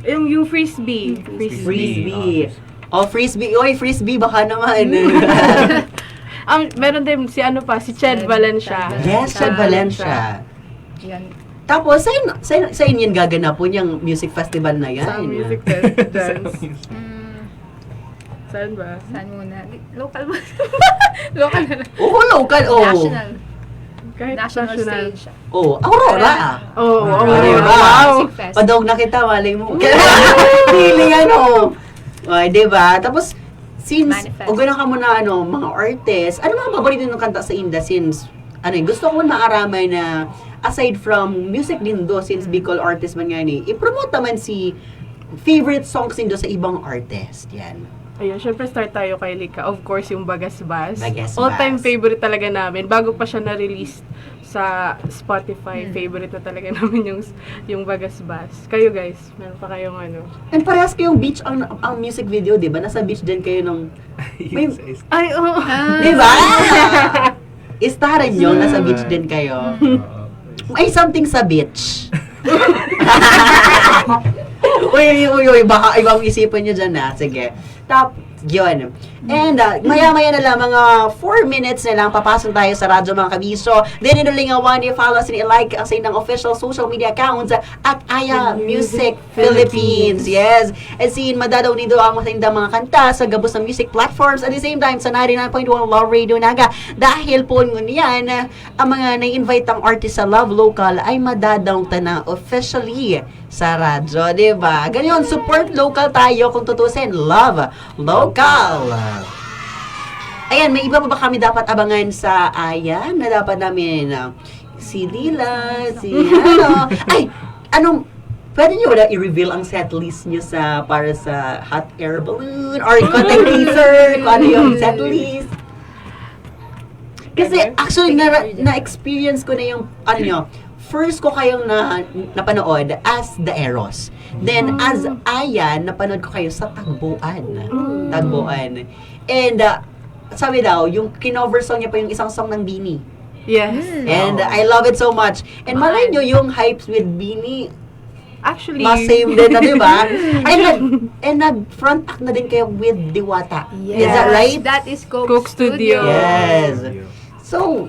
Yung frisbee. Frisbee. Oh, frisbee. Oy, frisbee, baka naman. Meron din si ano pa, si Ched Valencia. Yes, Chad Valencia. Yan. Tapos, sa inyo gaganapon yung music festival na yan. Sa music fest dance. Saan ba? Saan muna? Local ba? Local na lang. Oo, local. Oh. National. Kahit National stage. Oh, Aurora. Oo, Diba? wow. Music fest. Padawag na kita, malay mo. Feeling Ay, diba? Tapos, since, Manifest. o gano'n ka muna, mga artists, ano mga paborito ng kanta sa Inda since, gusto ko maaramay na, aside from music din do, since Bicol artist man nga ni, i-promote naman si favorite songs din do sa ibang artist. Yan. Ayun, syempre start tayo kay Lika. Of course, yung Bagasbas. Bagasbas. All-time favorite talaga namin. Bago pa siya na-release sa Spotify, favorite na talaga namin yung Bagasbas. Kayo guys, meron pa kayong ano? And parehas kayong beach ang music video, di ba? Nasa beach din kayo nung... Yes, Ay, oo. Di ba? Istaran nyo, nasa beach din kayo. May something sa beach. uy, baka ibang isipan nyo dyan na. Sige. Yun. And maya-maya na lang, mga 4 minutes na lang, papasok tayo sa radyo mga kabiso. Then, inulingawan, i-follow us and i-like ang sa inyong official social media accounts at Aya Music Philippines. Yes. And sin, madadaw nito ang matindang mga kanta sa gabos ng music platforms. At the same time, sa 99.1 Love Radio Naga. Dahil po niyan, ang mga na-invite ang artist sa Love Local ay madadaw na officially sa radyo, diba? Ganyan, support local tayo kung tutusin. Love Local. Ayan, may iba pa ba kami dapat abangan sa Aya na dapat namin si Lila, si pwede nyo na i-reveal ang setlist nyo para sa hot air balloon or content teaser, kung ano yung setlist. Kasi actually, na-experience ko na yung, first ko kayong napanood as The Eros. Then, as Aya, napanood ko kayo sa Tagbuan. Tagbuan. And, sabi daw, yung kinover song niya pa yung isang song ng Bini. Yes. And I love it so much. And malay nyo, yung hypes with Bini, Actually, mas same din na, di ba? And nag-front act na din kayo with Diwata. Is that right? That is Coke Studio. Yes. So,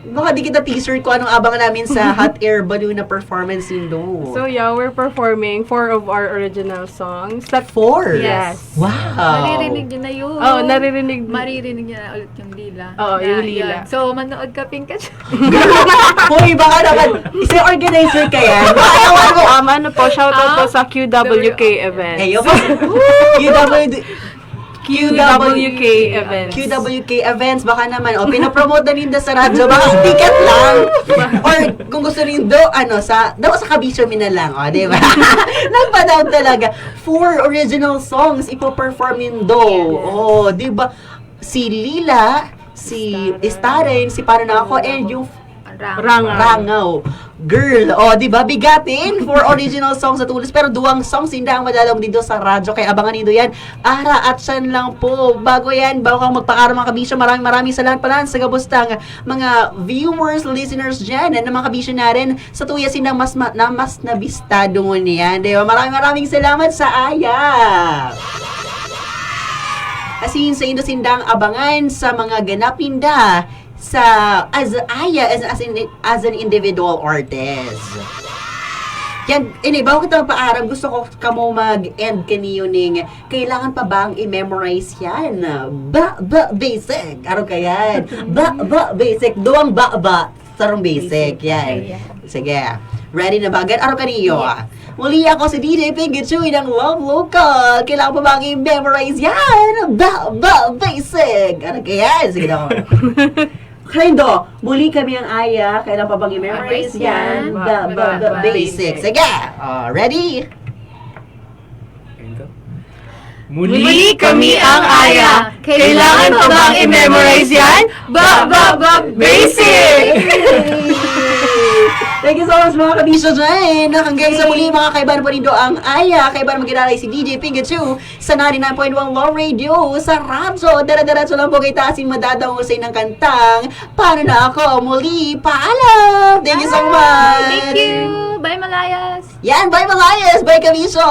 baka di kita teaser ko anong abangan namin sa hot air balloon na performance nindo. So yeah, we're performing 4 of our original songs. 4? Yes. Wow. Maririnig nyo na yun. Oh, naririnig. Maririnig nyo na ulit yung Lila. Oo, yung Lila. Yun. So, manood ka, Pinka. Hoy, baka naman, isang organizer ka yan. Ano po, shoutout po sa QWK event. Kayo QWK events. QWK events, baka naman, pinapromote na ninda sa radyo, baka ticket lang. Or, kung gusto nindo, sa Kabisyo na lang, di ba? Nagpa-down talaga. 4 original songs, ipo-perform nindo. Oh, di ba? Si Lila, si Staren, si Paano Na Ako, and yung Rangaw. Girl, di ba? Bigatin for original songs at ulis. Pero duwang songs hindi ang madalaw dito sa radyo. Kaya abangan niyo yan. Ara at San lang po. Bago kang magpakaroon mga kabisyo, maraming salamat pala sa gabustang mga viewers, listeners dyan, na mga kabisyo na rin sa tuyasin na mas nabistado mo niyan. Di ba? Maraming salamat sa Aya. Asin sa indosindang abangan sa mga ganapinda as Aya as an individual artist. Yan, bago kita magpaaram, gusto ko kamo mag-end kaniyo ning kailangan pa bang i-memorize yan? Basic. Araw ka yan. Basic. Duwang sarong basic. Yan. Sige. Ready na ba? Araw kaniyo. Muli ako si DJ Pinky Chuy ng Love Local. Kailangan pa bang i-memorize yan? Basic. Araw ka yan. Sige na ako. Kaindo, muli kami ang Aya. Kailan pa bang i-memorize yan? Basic. Sige! Ready? Muli kami ang Aya. Kailangan pa bang i-memorize yan? Basic! Thank you so much mga kabisyo dyan. Hanggang sa muli mga kaibahan po rin ang Aya. Kaibahan magkinaray si DJ Pikachu sa 99.1 Law Radio sa radyo. Dara-daratso lang po kay Tasing madadahusay ng kantang Paano na ako muli. Paalam! Thank you so much! Thank you! Bye, Malayas! Yan, bye Malayas! Bye kabisyo!